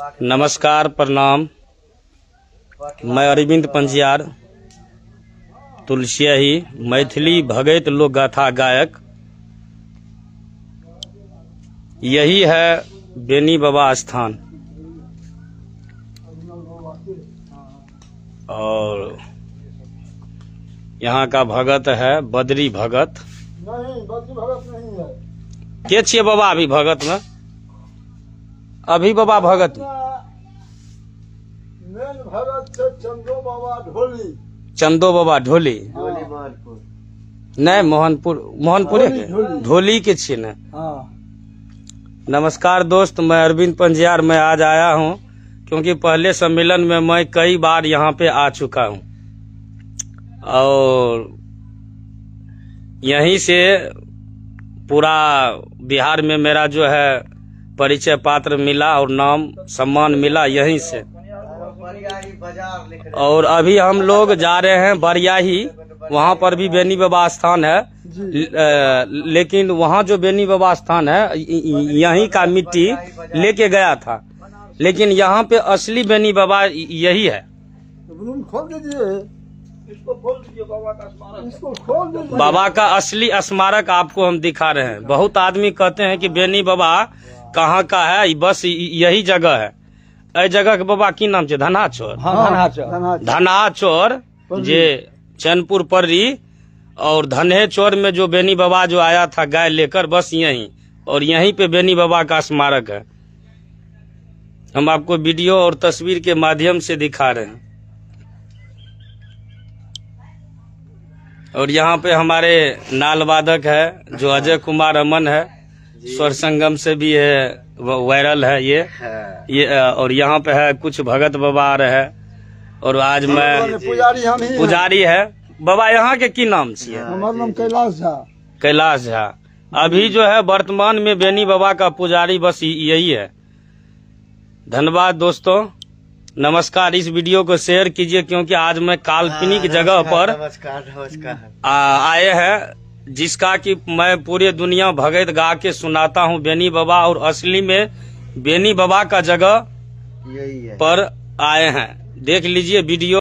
नमस्कार, प्रणाम। मैं अरविंद पंजियार, तुलसियाही, मैथिली भगत लोक गाथा गायक। यही है बेनी बाबा स्थान और यहाँ का भगत है बद्री भगत। नहीं, बद्री भगत नहीं है। के छिए बाबा अभी भगत में? अभी बाबा भगत मेन भगत छै चंदो बाबा ढोली। चंदो बाबा ढोली नहीं, मोहनपुरे के ढोली के छिए ने। नमस्कार दोस्त, मैं अरविंद पंजियार। मैं आज आया हूँ क्योंकि पहले सम्मेलन में मैं कई बार यहाँ पे आ चुका हूँ और यहीं से पूरा बिहार में मेरा जो है परिचय पात्र मिला और नाम सम्मान मिला यहीं से। और अभी हम लोग जा रहे हैं बरियाही, वहाँ पर भी बेनी बाबा स्थान है। लेकिन वहाँ जो बेनी बाबा स्थान है यहीं का मिट्टी लेके गया था, लेकिन यहाँ पे असली बेनी बाबा यही है। खोल दीजिए, इसको खोल दीजिए, बाबा का असली स्मारक आपको हम दिखा रहे हैं। बहुत आदमी कहते हैं कि बेनी बाबा कहाँ का है, बस यही जगह है। ए जगह के बाबा की नाम है? धनाचौर। धनाचौर जे चैनपुर पर्री और धन्हेचौर में जो बेनी बाबा जो आया था गाय लेकर, बस यहीं। और यहीं पे बेनी बाबा का स्मारक है। हम आपको वीडियो और तस्वीर के माध्यम से दिखा रहे हैं। और यहाँ पे हमारे नाल वादक है जो अजय कुमार अमन है, स्वर संगम से भी है, वायरल है ये। और यहाँ पे है कुछ भगत बाबा आ रहे हैं। और आज मैं पुजारी है। बाबा यहाँ के की नाम से? हमारा नाम कैलाश झा। कैलाश झा। अभी जो है वर्तमान में बेनी बाबा का पुजारी बस यही है। धन्यवाद दोस्तों, नमस्कार। इस वीडियो को शेयर कीजिए क्योंकि आज मैं काल्पनिक जगह पर आए हैं जिसका कि मैं पूरे दुनिया भगत गा के सुनाता हूँ बेनी बाबा। और असली में बेनी बाबा का जगह पर आए हैं। देख लीजिए वीडियो।